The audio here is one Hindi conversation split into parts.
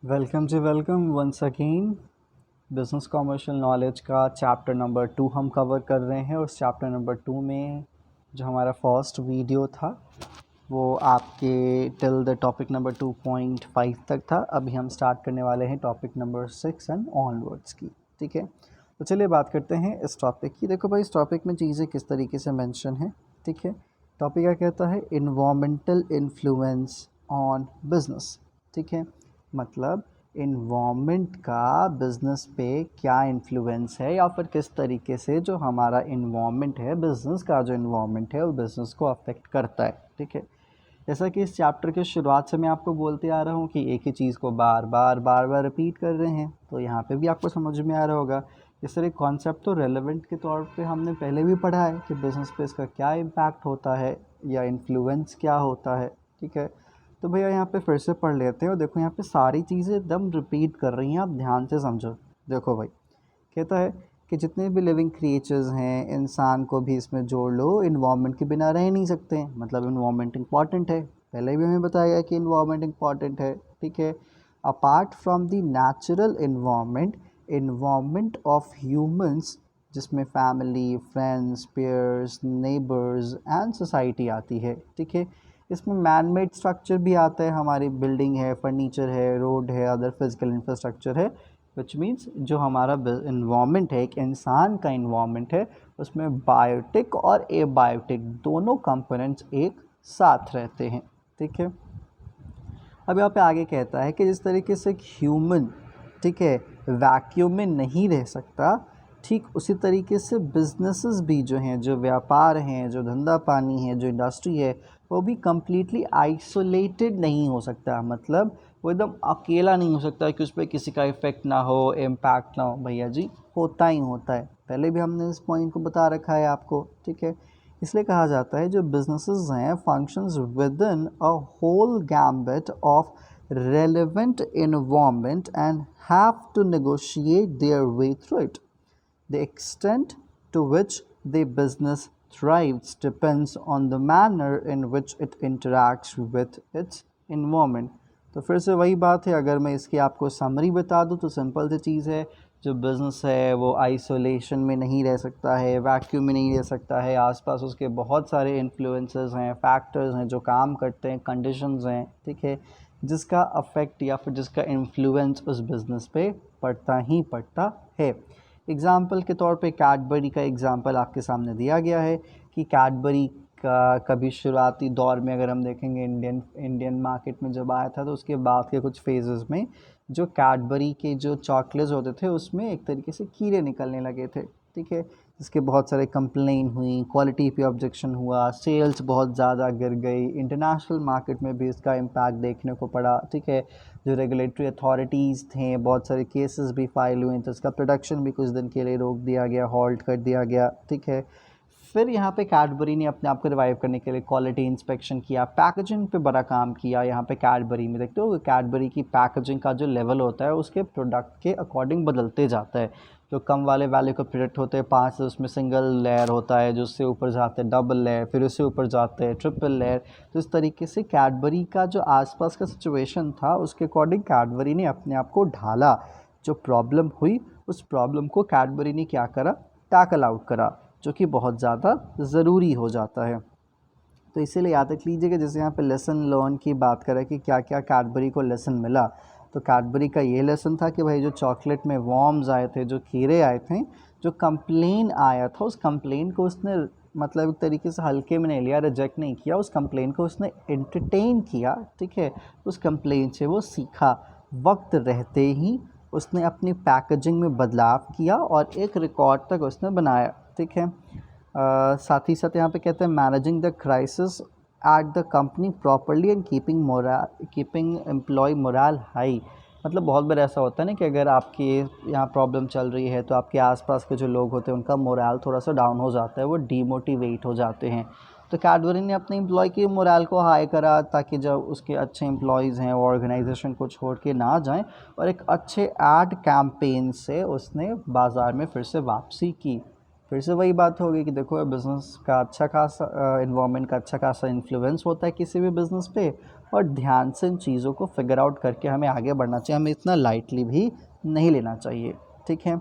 वेलकम जी welcome once again. Business commercial knowledge का चैप्टर नंबर 2 हम कवर कर रहे हैं। उस चैप्टर नंबर 2 में जो हमारा फर्स्ट वीडियो था वो आपके टिल द टॉपिक नंबर 2.5 तक था। अभी हम स्टार्ट करने वाले हैं टॉपिक नंबर 6 एंड ऑनवर्ड्स की। ठीक है, तो चलिए बात करते हैं इस टॉपिक की। देखो भाई, इस टॉपिक में चीज़ें किस तरीके से मेंशन है। ठीक है, टॉपिक क्या कहता है, इन्वामेंटल इन्फ्लुएंस ऑन बिजनेस। ठीक है, मतलब इन्वामेंट का बिज़नेस पे क्या इन्फ्लुएंस है, या फिर किस तरीके से जो हमारा इन्वामेंट है, बिज़नेस का जो इन्वामेंट है वो बिज़नेस को अफेक्ट करता है। ठीक है, जैसा कि इस चैप्टर के शुरुआत से मैं आपको बोलते आ रहा हूँ कि एक ही चीज़ को बार बार रिपीट कर रहे हैं, तो यहाँ पे भी आपको समझ में आ रहा होगा। इस तरह कॉन्सेप्ट तो रेलेवेंट के तौर पे हमने पहले भी पढ़ा है कि बिज़नेस पे इसका क्या इम्पैक्ट होता है या इन्फ्लुएंस क्या होता है। ठीक है, तो भैया यहाँ पे फिर से पढ़ लेते हैं। और देखो यहाँ पे सारी चीज़ें एकदम रिपीट कर रही हैं, आप ध्यान से समझो। देखो भाई, कहता है कि जितने भी लिविंग क्रिएचर्स हैं, इंसान को भी इसमें जोड़ लो, इन्वामेंट के बिना रह नहीं सकते हैं। मतलब इन्वामेंट इंपॉर्टेंट है, पहले भी हमें बताया गया कि इन्वामेंट इंपॉर्टेंट है। ठीक है, apart from the natural environment of humans, जिसमें family, friends, peers, neighbours and society आती है। ठीक है, इसमें मैन मेड स्ट्रक्चर भी आता है, हमारी बिल्डिंग है, फर्नीचर है, रोड है, अदर फिजिकल इंफ्रास्ट्रक्चर है। विच मीन्स जो हमारा इन्वामेंट है, एक इंसान का इन्वामेंट है, उसमें बायोटिक और एबायोटिक दोनों कंपोनेंट्स एक साथ रहते हैं। ठीक है, अब यहाँ पे आगे कहता है कि जिस तरीके से एक ह्यूमन, ठीक है, वैक्यूम में नहीं रह सकता, ठीक उसी तरीके से बिजनेसेस भी जो हैं, जो व्यापार हैं, जो धंधा पानी है, जो इंडस्ट्री है, वो भी कम्प्लीटली आइसोलेटेड नहीं हो सकता। मतलब वो एकदम अकेला नहीं हो सकता कि उस पर किसी का इफ़ेक्ट ना हो, इम्पैक्ट ना हो। भैया जी, होता ही होता है, पहले भी हमने इस पॉइंट को बता रखा है आपको। ठीक है, इसलिए कहा जाता है जो बिजनेसेस हैं functions within a whole gambit of relevant environment and have to negotiate their way through it. The extent to which the business thrives depends on the manner in which it interacts with its environment. तो फिर से वही बात है, अगर मैं इसकी आपको समरी बता दूं तो सिंपल सी चीज़ है, जो बिज़नेस है वो आइसोलेशन में नहीं रह सकता है, वैक्यूम में नहीं रह सकता है। आसपास उसके बहुत सारे इन्फ्लुएंसेस हैं, फैक्टर्स हैं जो काम करते हैं, कंडीशंस हैं। ठीक है, जिसका अफेक्ट या फिर जिसका इन्फ्लुएंस उस बिज़नेस पे पड़ता ही पड़ता है। एग्ज़ाम्पल के तौर पे कैडबरी का एग्ज़ाम्पल आपके सामने दिया गया है कि कैडबरी का कभी शुरुआती दौर में अगर हम देखेंगे इंडियन मार्केट में जब आया था, तो उसके बाद के कुछ फेजेस में जो कैडबरी के जो चॉकलेट्स होते थे उसमें एक तरीके से कीड़े निकलने लगे थे। ठीक है, जिसके बहुत सारे कंप्लेन हुई, क्वालिटी पे ऑब्जेक्शन हुआ, सेल्स बहुत ज़्यादा गिर गई, इंटरनेशनल मार्केट में भी इसका इम्पैक्ट देखने को पड़ा। ठीक है, जो रेगुलेटरी अथॉरिटीज़ थे, बहुत सारे केसेस भी फाइल हुए, तो इसका प्रोडक्शन भी कुछ दिन के लिए रोक दिया गया, हॉल्ट कर दिया गया। ठीक है, फिर यहाँ पे कैडबरी ने अपने आप को रिवाइव करने के लिए क्वालिटी इंस्पेक्शन किया, पैकेजिंग पे बड़ा काम किया। यहाँ पे कैडबरी में देखते हो, कैडबरी की पैकेजिंग का जो लेवल होता है उसके प्रोडक्ट के अकॉर्डिंग बदलते जाता है। जो कम वाले वैल्यू के प्रोडक्ट होते हैं 5, उसमें सिंगल लेयर होता है, जो उससे ऊपर जाते हैं डबल लेयर, फिर उससे ऊपर जाते हैं ट्रिपल लेयर। तो इस तरीके से कैडबरी का जो आसपास का सिचुएशन था उसके अकॉर्डिंग कैडबरी ने अपने आप को ढाला। जो प्रॉब्लम हुई उस प्रॉब्लम को कैडबरी ने क्या करा, टैकल आउट करा, जो कि बहुत ज़्यादा ज़रूरी हो जाता है। तो इसीलिए याद रख लीजिए कि जैसे यहाँ पे लेसन लर्न की बात करें कि क्या क्या कैडबरी को लेसन मिला, तो कैडबरी का ये लेसन था कि भाई जो चॉकलेट में वॉर्म्स आए थे, जो कीड़े आए थे, जो कंप्लेन आया था, उस कंप्लेन को उसने मतलब एक तरीके से हल्के में नहीं लिया, रिजेक्ट नहीं किया, उस कंप्लेन को उसने एंटरटेन किया। ठीक है, उस कंप्लेन से वो सीखा, वक्त रहते ही उसने अपनी पैकेजिंग में बदलाव किया और एक रिकॉर्ड तक उसने बनाया। ठीक है, साथ ही साथ यहाँ पे कहते हैं managing the crisis at the company properly and keeping employ morale high. मतलब बहुत बार ऐसा होता है ना कि अगर आपके यहाँ प्रॉब्लम चल रही है तो आपके आसपास के जो लोग होते हैं उनका मोरल थोड़ा सा डाउन हो जाता है, वो डीमोटिवेट हो जाते हैं। तो कैडबरी ने अपने एम्प्लॉय के मोरल को हाई करा ताकि जब उसके अच्छे एम्प्लॉयज़ हैं वो ऑर्गेनाइजेशन को छोड़ के ना जाएं, और एक अच्छे एड कैंपेन से उसने बाज़ार में फिर से वापसी की। फिर से वही बात होगी कि देखो बिज़नेस का अच्छा खासा इन्वायरमेंट का अच्छा खासा इन्फ्लुएंस होता है किसी भी बिज़नेस पे, और ध्यान से इन चीज़ों को फिगर आउट करके हमें आगे बढ़ना चाहिए, हमें इतना लाइटली भी नहीं लेना चाहिए। ठीक है,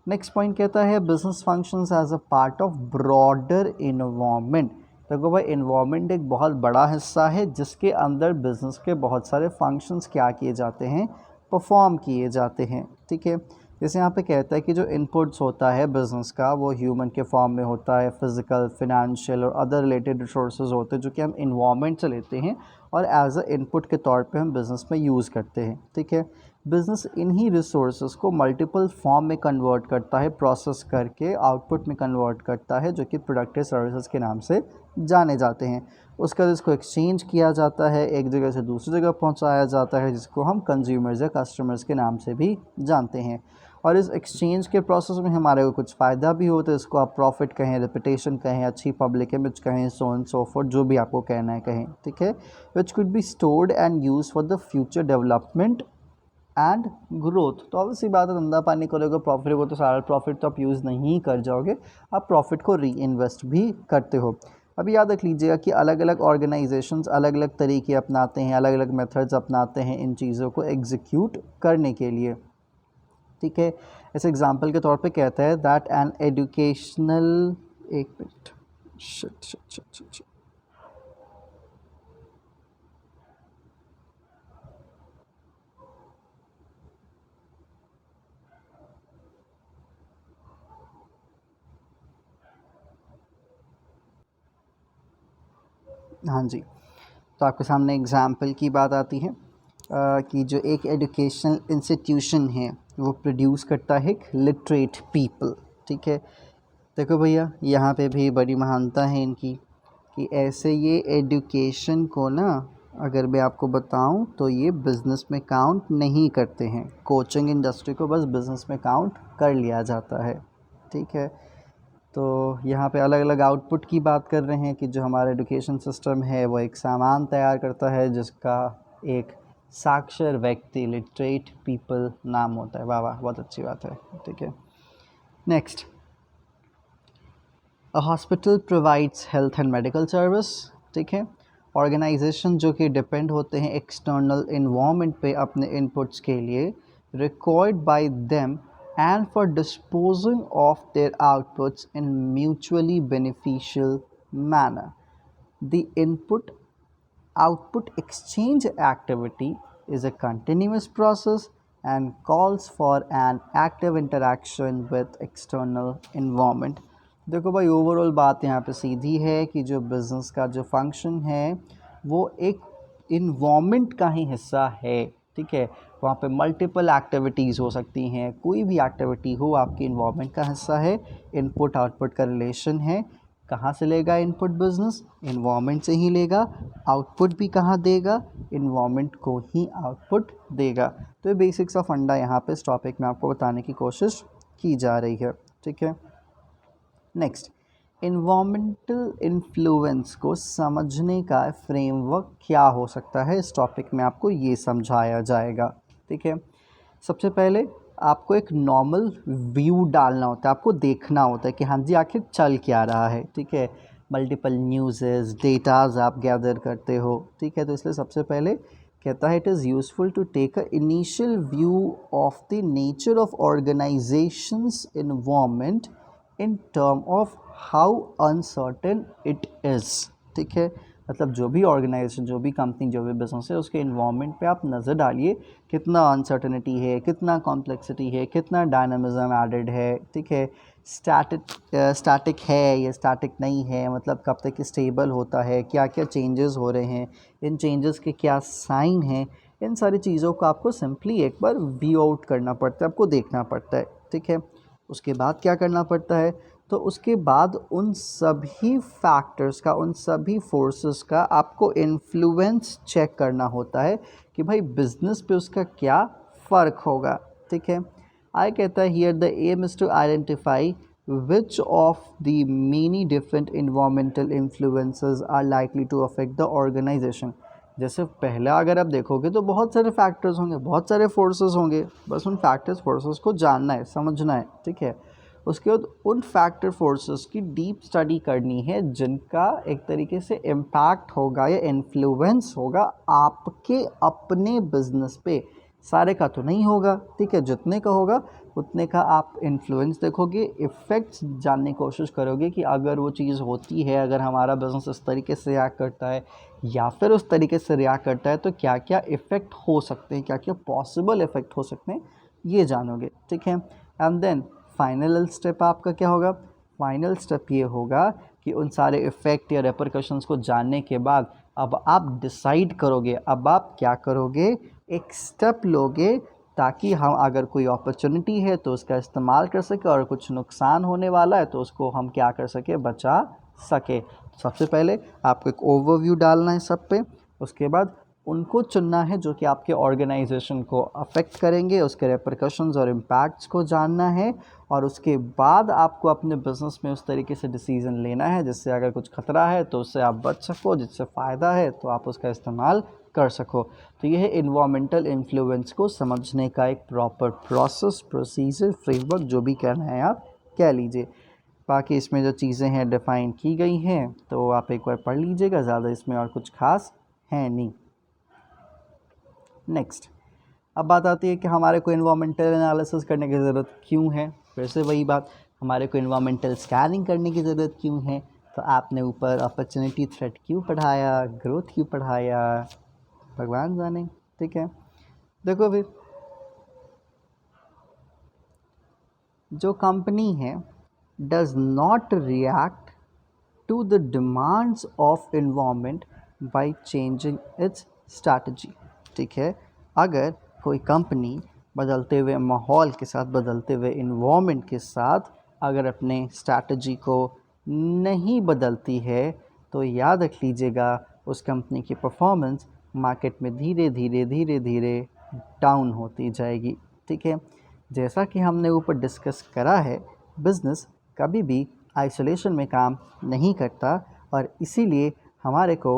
नेक्स्ट पॉइंट कहता है business functions as a part of broader environment. देखो भाई, इन्वायरमेंट एक बहुत बड़ा हिस्सा है जिसके अंदर बिजनेस के बहुत सारे फंक्शंस क्या किए जाते हैं, परफॉर्म किए जाते हैं। ठीक है, जैसे यहाँ पे कहता है कि जो इनपुट्स होता है बिज़नेस का वो ह्यूमन के फॉर्म में होता है, फिज़िकल, फिनेंशियल और अदर रिलेटेड रिसोर्सेज होते हैं जो कि हम इन्वायरमेंट से लेते हैं और एज अ इनपुट के तौर पे हम बिज़नेस में यूज़ करते हैं। ठीक है, बिज़नेस इन्हीं रिसोर्सेज को मल्टीपल फॉर्म में कन्वर्ट करता है, प्रोसेस करके आउटपुट में कन्वर्ट करता है जो कि प्रोडक्टिव सर्विसेज के नाम से जाने जाते हैं। उसके बाद इसको एक्सचेंज किया जाता है, एक जगह से दूसरी जगह पहुंचाया जाता है जिसको हम कंज्यूमर्स या कस्टमर्स के नाम से भी जानते हैं। और इस एक्सचेंज के प्रोसेस में हमारे को कुछ फ़ायदा भी होता है, इसको आप प्रॉफिट कहें, रेपुटेशन कहें, अच्छी पब्लिक इमेज कहें, सो एंड सो फोर्थ, जो भी आपको कहना है कहें। ठीक है, which could be stored and use for the future development and growth. तो ऑब्वियसली बात है, धंधा पानी करोगे प्रॉफिट हो तो सारा प्रॉफिट तो आप यूज़ नहीं कर जाओगे, आप प्रॉफिट को री इन्वेस्ट भी करते हो। अभी याद रख लीजिएगा कि अलग अलग ऑर्गेनाइजेशंस अलग अलग तरीके अपनाते हैं, अलग अलग मेथड्स अपनाते हैं इन चीज़ों को एग्जीक्यूट करने के लिए। ठीक है, ऐसे एग्जांपल के तौर पे कहता है दैट एन एजुकेशनल, एक minute, shit shit shit shit shit, हाँ जी, तो आपके सामने एग्जाम्पल की बात आती है कि जो एक एजुकेशनल इंस्टीट्यूशन है वो प्रोड्यूस करता है एक लिटरेट पीपल। ठीक है, देखो भैया, यहाँ पे भी बड़ी महानता है इनकी कि ऐसे ये एजुकेशन को ना, अगर मैं आपको बताऊं तो ये बिज़नेस में काउंट नहीं करते हैं, कोचिंग इंडस्ट्री को बस बिज़नेस में काउंट कर लिया जाता है। ठीक है, तो यहाँ पे अलग अलग आउटपुट की बात कर रहे हैं कि जो हमारा एजुकेशन सिस्टम है वो एक सामान तैयार करता है जिसका एक साक्षर व्यक्ति, लिटरेट पीपल नाम होता है। वाह वाह, बहुत अच्छी बात है। ठीक है, next, a hospital provides health and medical service. ठीक है, ऑर्गेनाइजेशन जो कि डिपेंड होते हैं एक्सटर्नल इन्वायरमेंट पे अपने इनपुट्स के लिए, required by them and for disposing of their outputs in mutually beneficial manner. The input-output exchange activity is a continuous process and calls for an active interaction with external environment. देखो भाई, ओवरऑल बात यहाँ पे सीधी है कि जो बिज़नेस का जो फंक्शन है वो एक इन्वायरमेंट का ही हिस्सा है। ठीक है, वहाँ पे मल्टीपल एक्टिविटीज़ हो सकती हैं, कोई भी एक्टिविटी हो आपकी इन्वायरमेंट का हिस्सा है। इनपुट आउटपुट का रिलेशन है, कहाँ से लेगा इनपुट बिजनेस, इन्वायरमेंट से ही लेगा। आउटपुट भी कहाँ देगा, इन्वायरमेंट को ही आउटपुट देगा। तो ये बेसिक्स ऑफ फंडा यहाँ पे इस टॉपिक में आपको बताने की कोशिश की जा रही है। ठीक है, नेक्स्ट, इन्वायरमेंटल इन्फ्लुएंस को समझने का फ्रेमवर्क क्या हो सकता है, इस टॉपिक में आपको ये समझाया जाएगा। ठीक है, सबसे पहले आपको एक नॉर्मल व्यू डालना होता है, आपको देखना होता है कि हाँ जी आखिर चल क्या रहा है। ठीक है, मल्टीपल न्यूज़ डेटाज आप गैदर करते हो। ठीक है, तो इसलिए सबसे पहले कहता है it is useful to take a initial view of the nature of organisations environment in term of how uncertain it is. ठीक है, मतलब जो भी ऑर्गेनाइजेशन, जो भी कंपनी, जो भी बिजनेस है, उसके इन्वायरमेंट पे आप नज़र डालिए, कितना अनसर्टेनिटी है, कितना कॉम्प्लेक्सिटी है, कितना डायनामिज्म एडेड है। ठीक है, स्टैटिक है या स्टैटिक नहीं है, मतलब कब तक स्टेबल होता है, क्या क्या चेंजेस हो रहे हैं, इन चेंजेस के क्या साइन हैं, इन सारी चीज़ों को आपको सिंपली एक बार व्यू आउट करना पड़ता है, आपको देखना पड़ता है। ठीक है, उसके बाद क्या करना पड़ता है, तो उसके बाद उन सभी फैक्टर्स का, उन सभी फोर्सेस का आपको इन्फ्लुएंस चेक करना होता है कि भाई बिजनेस पे उसका क्या फ़र्क होगा। ठीक है, आई कहता है here the aim is to identify which of the many different environmental influences are likely to affect the organisation. जैसे पहला अगर आप देखोगे तो बहुत सारे फैक्टर्स होंगे, बहुत सारे फोर्सेस होंगे, बस उन फैक्टर्स फोर्सेस को जानना है, समझना है। ठीक है, उसके बाद उन फैक्टर फोर्सेस की डीप स्टडी करनी है जिनका एक तरीके से इम्पैक्ट होगा या इन्फ्लुएंस होगा आपके अपने बिजनेस पे। सारे का तो नहीं होगा, ठीक है, जितने का होगा उतने का आप इन्फ्लुएंस देखोगे, इफ़ेक्ट्स जानने की कोशिश करोगे कि अगर वो चीज़ होती है, अगर हमारा बिज़नेस इस तरीके से रिएक्ट करता है या फिर उस तरीके से रिएक्ट करता है तो क्या क्या इफ़ेक्ट हो सकते हैं, क्या क्या पॉसिबल इफ़ेक्ट हो सकते हैं, ये जानोगे, ठीक है। एंड देन फाइनल स्टेप आपका क्या होगा? फाइनल स्टेप ये होगा कि उन सारे इफ़ेक्ट या रेपरकशंस को जानने के बाद अब आप डिसाइड करोगे, अब आप क्या करोगे, एक स्टेप लोगे ताकि हम अगर कोई अपॉर्चुनिटी है तो उसका इस्तेमाल कर सके और कुछ नुकसान होने वाला है तो उसको हम क्या कर सके, बचा सके। सबसे पहले आपको एक ओवरव्यू डालना है सब पे, उसके बाद उनको चुनना है जो कि आपके ऑर्गेनाइजेशन को अफेक्ट करेंगे, उसके रेपरकशंस और इम्पैक्ट्स को जानना है, और उसके बाद आपको अपने बिजनेस में उस तरीके से डिसीजन लेना है जिससे अगर कुछ खतरा है तो उससे आप बच सको, जिससे फ़ायदा है तो आप उसका इस्तेमाल कर सको। तो यह है इन्वायरमेंटल इन्फ्लुएंस को समझने का एक प्रॉपर प्रोसेस, प्रोसीजर, फ्रेमवर्क, जो भी कहना है आप कह लीजिए। बाकी इसमें जो चीज़ें हैं डिफ़ाइन की गई हैं तो आप एक बार पढ़ लीजिएगा, ज़्यादा इसमें और कुछ खास है नहीं। नेक्स्ट, अब बात आती है कि हमारे को इन्वायरमेंटल एनालिसिस करने की ज़रूरत क्यों है। फिर से वही बात, हमारे को इन्वायरमेंटल स्कैनिंग करने की ज़रूरत क्यों है। तो आपने ऊपर अपॉर्चुनिटी थ्रेट क्यों पढ़ाया, ग्रोथ क्यों पढ़ाया, भगवान जाने, ठीक है। देखो फिर जो कंपनी है does not react to the demands of environment by changing its strategy, ठीक है। अगर कोई कंपनी बदलते हुए माहौल के साथ, बदलते हुए इन्वायरमेंट के साथ अगर अपने स्ट्रैटेजी को नहीं बदलती है तो याद रख लीजिएगा उस कंपनी की परफॉर्मेंस मार्केट में धीरे धीरे धीरे धीरे डाउन होती जाएगी, ठीक है। जैसा कि हमने ऊपर डिस्कस करा है, बिज़नेस कभी भी आइसोलेशन में काम नहीं करता और इसीलिए हमारे को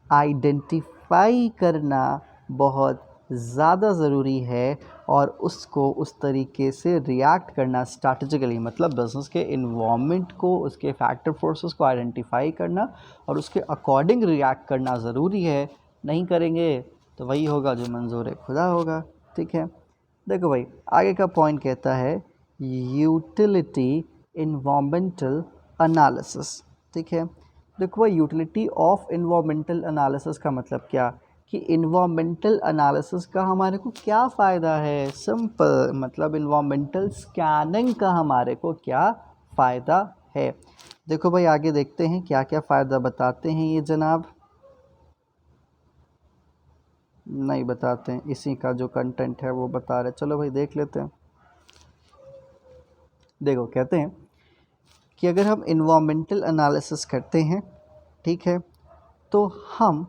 आइडेंटिफाई करना बहुत ज़्यादा ज़रूरी है और उसको उस तरीके से रिएक्ट करना स्ट्रैटेजिकली, मतलब बिज़नेस के इन्वायरमेंट को, उसके फैक्टर फोर्सेस को आइडेंटिफाई करना और उसके अकॉर्डिंग रिएक्ट करना ज़रूरी है। नहीं करेंगे तो वही होगा जो मंजूर खुदा होगा, ठीक है। देखो भाई, आगे का पॉइंट कहता है यूटिलिटी इन्वायरमेंटल एनालिसिस, ठीक है। देखो भाई, यूटिलिटी ऑफ इन्वायरमेंटल एनालिसिस का मतलब क्या, कि इन्वायरमेंटल एनालिसिस का हमारे को क्या फ़ायदा है। सिंपल, मतलब इन्वायरमेंटल स्कैनिंग का हमारे को क्या फ़ायदा है। देखो भाई, आगे देखते हैं क्या क्या फ़ायदा बताते हैं ये जनाब। नहीं बताते हैं, इसी का जो कंटेंट है वो बता रहे। चलो भाई देख लेते हैं। देखो, कहते हैं कि अगर हम इन्वायरमेंटल एनालिसिस करते हैं, ठीक है, तो हम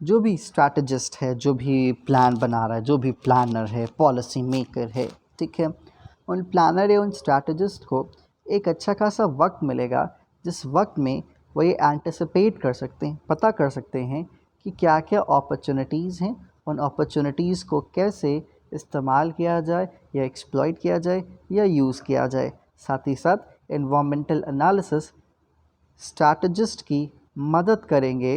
जो भी स्ट्रैटेजिस्ट है, जो भी प्लान बना रहा है, जो भी प्लानर है, पॉलिसी मेकर है, ठीक है, उन प्लानर या उन स्ट्रैटेजिस्ट को एक अच्छा खासा वक्त मिलेगा जिस वक्त में वो ये एंटिसिपेट कर सकते हैं, पता कर सकते हैं कि क्या क्या अपॉर्चुनिटीज़ हैं, उन अपॉर्चुनिटीज़ को कैसे इस्तेमाल किया जाए या एक्सप्लॉइट किया जाए या यूज़ किया जाए। साथ ही साथ इन्वायरमेंटल एनालिसिस स्ट्रैटेजिस्ट की मदद करेंगे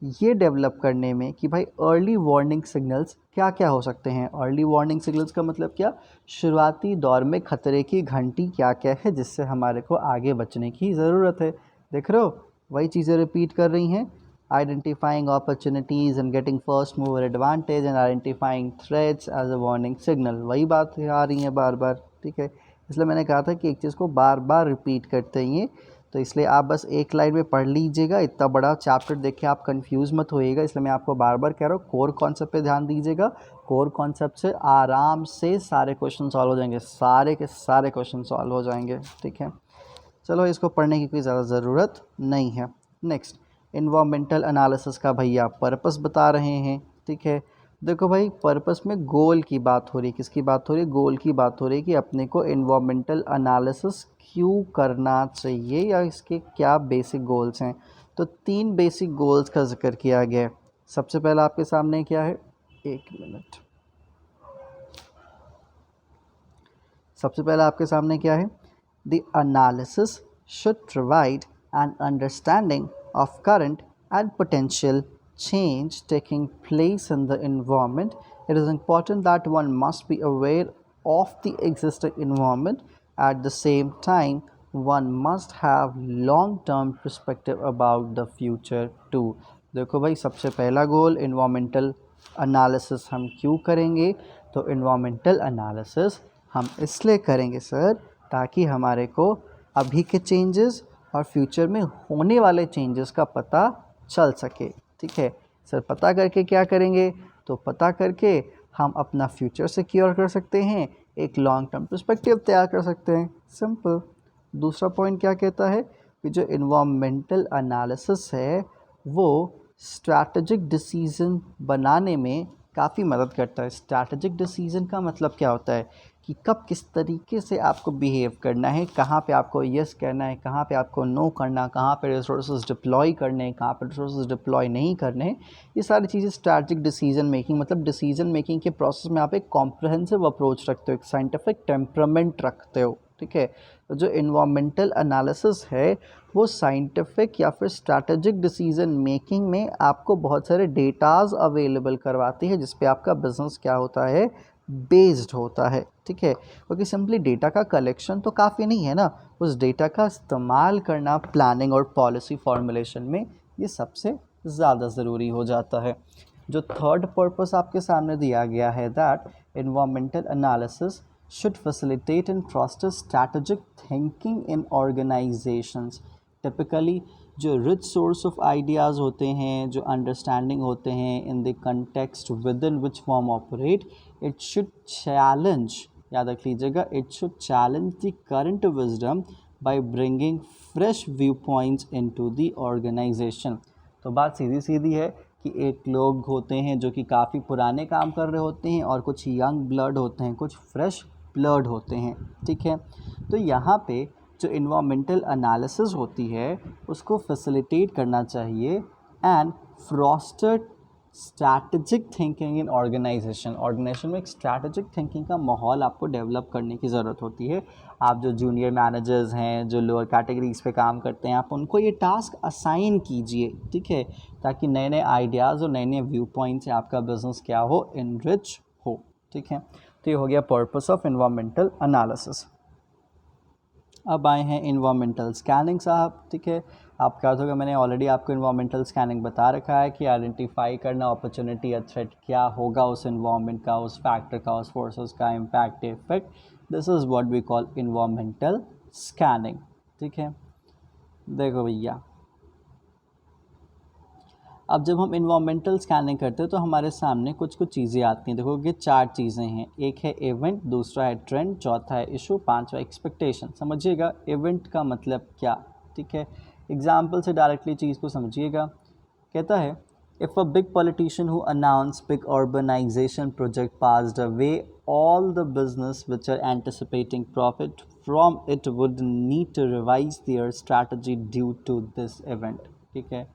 ये डेवलप करने में कि भाई अर्ली वार्निंग सिग्नल्स क्या क्या हो सकते हैं। अर्ली वार्निंग सिग्नल्स का मतलब क्या, शुरुआती दौर में खतरे की घंटी क्या क्या है जिससे हमारे को आगे बचने की ज़रूरत है। देख रहे हो, वही चीज़ें रिपीट कर रही हैं। Identifying opportunities and getting first mover advantage and identifying threats as a warning signal, वही बात आ रही है बार बार, ठीक है। इसलिए मैंने कहा था कि एक चीज़ को बार बार रिपीट करते हैं, तो इसलिए आप बस एक लाइन में पढ़ लीजिएगा। इतना बड़ा चैप्टर देख के आप कंफ्यूज मत होइएगा, इसलिए मैं आपको बार बार कह रहा हूँ कोर कॉन्सेप्ट पे ध्यान दीजिएगा। कोर कॉन्सेप्ट से आराम से सारे क्वेश्चन सॉल्व हो जाएंगे, सारे के सारे क्वेश्चन सॉल्व हो जाएंगे, ठीक है। चलो, इसको पढ़ने की कोई ज़्यादा ज़रूरत नहीं है। नेक्स्ट, इन्वायरमेंटल एनालिसिस का भैया पर्पस बता रहे हैं, ठीक है। देखो भाई, पर्पस में गोल की बात हो रही है। किसकी बात हो रही है? गोल की बात हो रही है कि अपने को इन्वायरमेंटल एनालिसिस क्यों करना चाहिए या इसके क्या बेसिक गोल्स हैं। तो 3 बेसिक गोल्स का जिक्र किया गया है। सबसे पहला आपके सामने क्या है, एक मिनट, सबसे पहला आपके सामने क्या है, The analysis should provide an understanding of current and potential change taking place in the environment. It is important that one must be aware of the existing environment. At the same time, one must have long term perspective about the future too. देखो भाई, सबसे पहला गोल इन्वामेंटल एनालिसिस हम क्यों करेंगे? तो इन्वामेंटल एनालिसिस हम इसलिए करेंगे सर, ताकि हमारे को अभी के चेंजेस और फ्यूचर में होने वाले चेंजेस का पता चल सके। ठीक है सर, पता करके क्या करेंगे? तो पता करके हम अपना फ्यूचर सिक्योर कर सकते हैं, एक लॉन्ग टर्म पर्सपेक्टिव तैयार कर सकते हैं। सिंपल। दूसरा पॉइंट क्या कहता है कि जो इन्वामेंटल एनालिसिस है वो स्ट्रैटेजिक डिसीजन बनाने में काफ़ी मदद करता है। स्ट्रैटेजिक डिसीजन का मतलब क्या होता है कि कब किस तरीके से आपको बिहेव करना है, कहाँ पे आपको यस कहना है, कहाँ पे आपको नो करना, कहाँ पे रिसोर्सेज डिप्लॉय करने हैं, कहाँ पे रिसोर्सेज डिप्लॉय नहीं करने हैं। ये सारी चीज़ें स्ट्रैटेजिक डिसीजन मेकिंग, मतलब डिसीजन मेकिंग के प्रोसेस में आप एक कॉम्प्रहेंसिव अप्रोच रखते हो, एक साइंटिफिक टेम्परामेंट रखते हो। ठीक है, तो जो इन्वामेंटल एनालिसिस है वो साइंटिफिक या फिर स्ट्रैटेजिक डिसीजन मेकिंग में आपको बहुत सारे डेटाज अवेलेबल करवाती है, जिस पे आपका बिजनेस क्या होता है, बेस्ड होता है। ठीक है, क्योंकि सिंपली डेटा का कलेक्शन तो काफ़ी नहीं है ना, उस डेटा का इस्तेमाल करना प्लानिंग और पॉलिसी फॉर्मुलेशन में ये सबसे ज़्यादा ज़रूरी हो जाता है। जो थर्ड पर्पस आपके सामने दिया गया है, that environmental analysis should facilitate and foster strategic thinking in organizations. Typically जो rich source of ideas होते हैं, जो understanding होते हैं in the context within which firm operate, it should challenge, याद रख लीजिएगा, it should challenge the current wisdom by bringing fresh viewpoints into the organization. तो बात सीधी सीधी है कि एक लोग होते हैं जो कि काफ़ी पुराने काम कर रहे होते हैं और कुछ यंग ब्लड होते हैं, कुछ फ्रेश ब्लड होते हैं। ठीक है, तो यहाँ पे जो इन्वामेंटल एनालिसिस होती है उसको फैसिलिटेट करना चाहिए and foster strategic thinking in organisation में एक स्ट्रैटेजिक थिंकिंग का माहौल आपको डेवलप करने की ज़रूरत होती है। आप जो जूनियर मैनेजर्स हैं, जो लोअर कैटेगरीज पे काम करते हैं, आप उनको ये टास्क असाइन कीजिए। ठीक है, ताकि नए नए आइडियाज़ और नए नए व्यू पॉइंट से आपका बिजनेस क्या हो, इनरिच हो। ठीक है, तो ये हो गया पर्पस ऑफ इन्वामेंटल एनालिसिस। अब आए हैं इन्वामेंटल स्कैनिंग साहब। ठीक है, आप क्या होगा, मैंने ऑलरेडी आपको इन्वामेंटल स्कैनिंग बता रखा है कि आइडेंटिफाई करना अपॉर्चुनिटी या थ्रेट क्या होगा उस इन्वायरमेंट का, उस फैक्टर का, उस फोर्सेस का, impact, effect. This is what we call environmental scanning. ठीक है, देखो भैया, अब जब हम इन्वामेंटल स्कैनिंग करते हैं तो हमारे सामने कुछ कुछ चीज़ें आती हैं। देखो ये 4 चीज़ें हैं, एक है इवेंट, दूसरा है ट्रेंड, चौथा है इशू, पांचवा एक्सपेक्टेशन। समझिएगा इवेंट का मतलब क्या। ठीक है, एग्जाम्पल से डायरेक्टली चीज़ को समझिएगा। कहता है, if a big politician who announce big urbanisation project passed away, all the business which are anticipating profit from it would need to revise their strategy due to this event. ठीक है,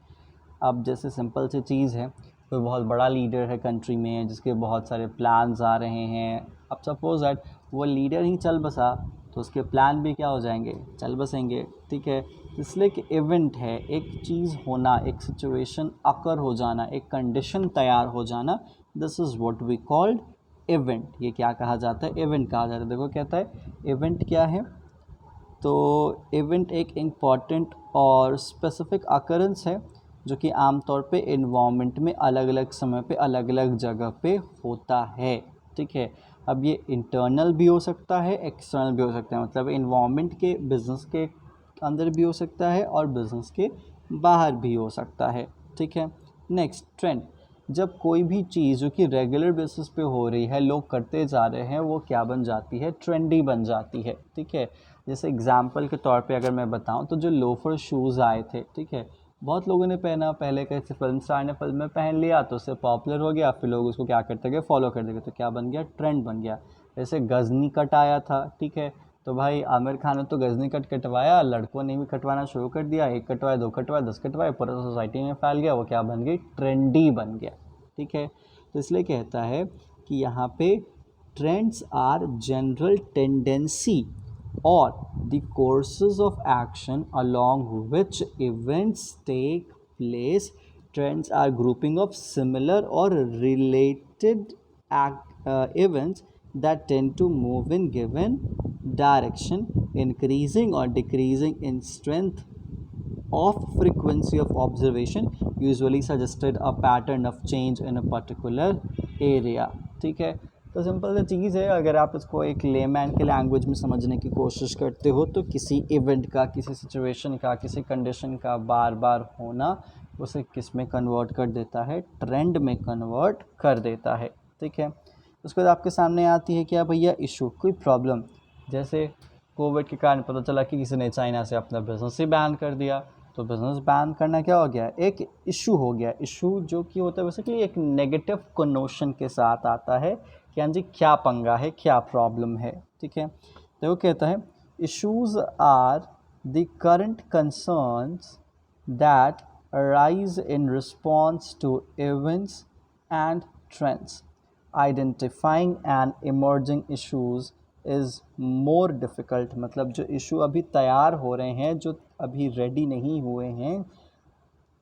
अब जैसे सिंपल सी चीज़ है, कोई बहुत बड़ा लीडर है कंट्री में जिसके बहुत सारे प्लान्स आ रहे हैं। अब सपोज दैट वो लीडर ही चल बसा तो उसके प्लान भी क्या हो जाएंगे, चल बसेंगे। ठीक है, इसलिए कि इवेंट है, एक चीज़ होना, एक सिचुएशन अकर हो जाना, एक कंडीशन तैयार हो जाना, this is what we called event. ये क्या कहा जाता है, इवेंट कहा जाता है। देखो कहता है इवेंट क्या है, तो इवेंट एक इम्पॉर्टेंट और स्पेसिफिक अकरेंस है जो कि आमतौर पे इन्वायरमेंट में अलग अलग समय पे अलग अलग जगह पे होता है। ठीक है, अब ये इंटरनल भी हो सकता है, एक्सटर्नल भी हो सकता है, मतलब इन्वायरमेंट के बिज़नेस के अंदर भी हो सकता है और बिज़नेस के बाहर भी हो सकता है। ठीक है, नेक्स्ट ट्रेंड, जब कोई भी चीज़ जो कि रेगुलर बेसिस पे हो रही है, लोग करते जा रहे हैं, वो क्या बन जाती है, ट्रेंडी बन जाती है। ठीक है, जैसे एग्जांपल के तौर पे अगर मैं बताऊं तो जो लोफर शूज़ आए थे, ठीक है, बहुत लोगों ने पहना, पहले कैसे फिल्म स्टार ने फिल्म में पहन लिया तो उससे पॉपुलर हो गया, फिर लोग उसको क्या करते गए, फॉलो करते गए, तो क्या बन गया, ट्रेंड बन गया। जैसे गज़नी कट आया था, ठीक है, तो भाई आमिर खान ने तो गज़नी कट कटवाया, लड़कों ने भी कटवाना शुरू कर दिया, 1 कटवाए, 2 कटवाए, 10 कटवाए, पूरा सोसाइटी में फैल गया, वो क्या बन गई, ट्रेंडी बन गया। ठीक है, तो इसलिए कहता है कि यहाँ पे trends are general tendency or the courses of action along which events take place. Trends are grouping of similar or related events that tend to move in given direction, increasing or decreasing in strength of frequency of observation, usually suggested a pattern of change in a particular area. ठीक है, तो सिंपल सी चीज़ है, अगर आप इसको एक लेमैन के लैंग्वेज में समझने की कोशिश करते हो तो किसी इवेंट का, किसी सिचुएशन का, किसी कंडीशन का बार बार होना उसे किस में कन्वर्ट कर देता है, ट्रेंड में कन्वर्ट कर देता है। ठीक है, उसके बाद आपके सामने आती है क्या भैया, इशू, कोई प्रॉब्लम। जैसे कोविड के कारण पता चला कि किसी ने चाइना से अपना बिजनेस ही बैन कर दिया, तो बिजनेस बैन करना क्या हो गया, एक इशू हो गया। इशू जो कि होता है बेसिकली एक नेगेटिव कनोशन के साथ आता है कि हाँ जी क्या पंगा है, क्या प्रॉब्लम है। ठीक है, तो वो कहता है issues are the current concerns that arise in response to events and trends. Identifying and emerging issues is more difficult। मतलब जो इशू अभी तैयार हो रहे हैं, जो अभी रेडी नहीं हुए हैं,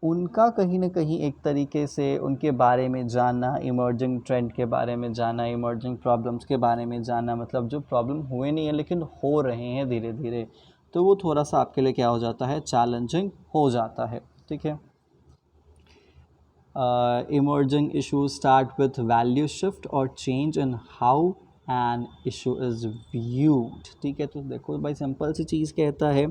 उनका कहीं ना कहीं एक तरीके से उनके बारे में जानना, इमर्जिंग ट्रेंड के बारे में जानना, इमर्जिंग प्रॉब्लम्स के बारे में जानना, मतलब जो प्रॉब्लम हुए नहीं है लेकिन हो रहे हैं धीरे धीरे, तो वो थोड़ा सा आपके लिए क्या हो जाता है, चैलेंजिंग हो जाता है। ठीक है, emerging issues start with value shift or change in how an issue is viewed। ठीक है, तो देखो भाई सिंपल सी चीज़ कहता है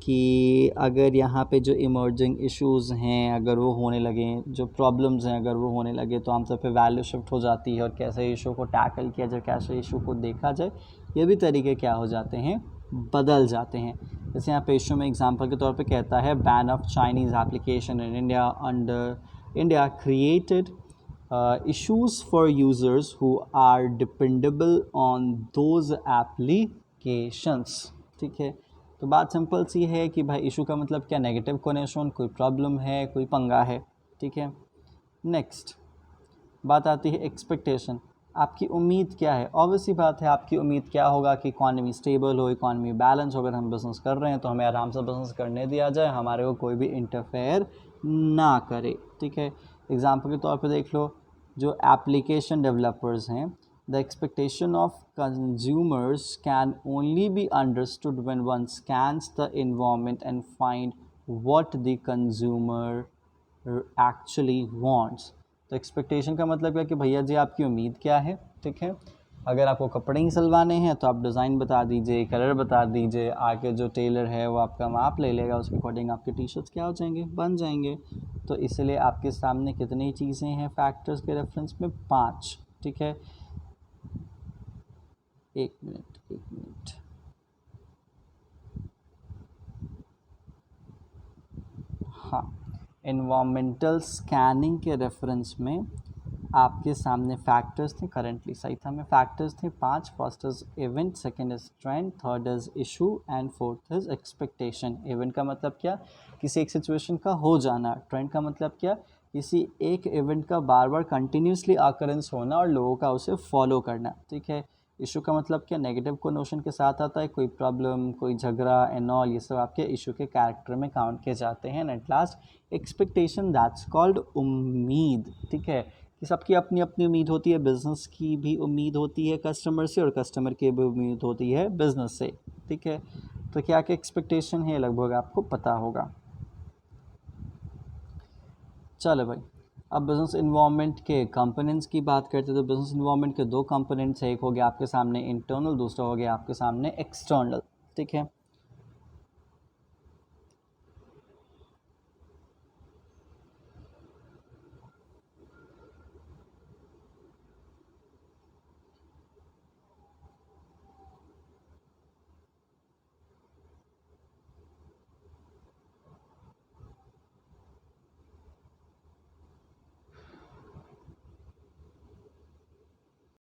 कि अगर यहाँ पे जो इमर्जिंग इश्यूज़ हैं अगर वो होने लगे, जो प्रॉब्लम्स हैं अगर वो होने लगे, तो आमतौर पे वैल्यू शिफ्ट हो जाती है और कैसे इशू को टैकल किया जाए, कैसे इशू को देखा जाए, ये भी तरीके क्या हो जाते हैं, बदल जाते हैं। जैसे यहाँ पे इशू में एग्जांपल के तौर पे कहता है ban of Chinese application in India under India created issues for users who are dependable on those applications। ठीक है, तो बात सिंपल सी है कि भाई इशू का मतलब क्या, नेगेटिव कोनेशन, कोई प्रॉब्लम है, कोई पंगा है। ठीक है, नेक्स्ट बात आती है एक्सपेक्टेशन। आपकी उम्मीद क्या है, ऑब्वियसली बात है आपकी उम्मीद क्या होगा कि इकॉनमी स्टेबल हो, इकॉनमी बैलेंस हो, अगर हम बिज़नेस कर रहे हैं तो हमें आराम से बिज़नेस करने दिया जाए, हमारे को कोई भी इंटरफेयर ना करे। ठीक है, एग्जांपल के तौर पे देख लो, जो एप्लीकेशन डेवलपर्स हैं, the expectation of consumers can only be understood when one scans the environment and find what the consumer actually wants. तो एक्सपेक्टेशन का मतलब है कि भैया जी आपकी उम्मीद क्या है। ठीक है, अगर आपको कपड़े ही सिलवाने हैं तो आप डिज़ाइन बता दीजिए, कलर बता दीजिए, आके जो टेलर है वो आपका माप ले लेगा, उसके अकॉर्डिंग आपके टी शर्ट्स क्या हो जाएंगे, बन जाएंगे। तो इसलिए आपके सामने कितनी चीज़ें हैं फैक्टर्स के रेफरेंस में, 5। ठीक है, एक मिनट, हाँ, एनवायरमेंटल स्कैनिंग के रेफरेंस में आपके सामने फैक्टर्स थे, करेंटली सही था, में फैक्टर्स थे 5। First is event, second is trend, third is issue and fourth is expectation. Event का मतलब क्या, किसी एक सिचुएशन का हो जाना। ट्रेंड का मतलब क्या, किसी एक इवेंट का बार बार कंटिन्यूसली आकरेंस होना और लोगों का उसे फॉलो करना। ठीक है, इशू का मतलब क्या, नेगेटिव कोनोशन के साथ आता है, कोई प्रॉब्लम, कोई झगड़ा एंड ऑल, ये सब आपके इशू के कैरेक्टर में काउंट किए जाते हैं। And at last expectation, that's called उम्मीद। ठीक है, कि सबकी अपनी अपनी उम्मीद होती है, बिज़नेस की भी उम्मीद होती है कस्टमर से और कस्टमर की भी उम्मीद होती है बिज़नेस से। ठीक है, तो क्या क्या एक्सपेक्टेशन है लगभग आपको पता होगा। चलो भाई, अब बिज़नेस इन्वायरमेंट के कंपोनेंट्स की बात करते हैं। तो बिज़नेस इन्वायरमेंट के 2 कंपोनेंट्स हैं, एक हो गया आपके सामने इंटरनल, दूसरा हो गया आपके सामने एक्सटर्नल। ठीक है,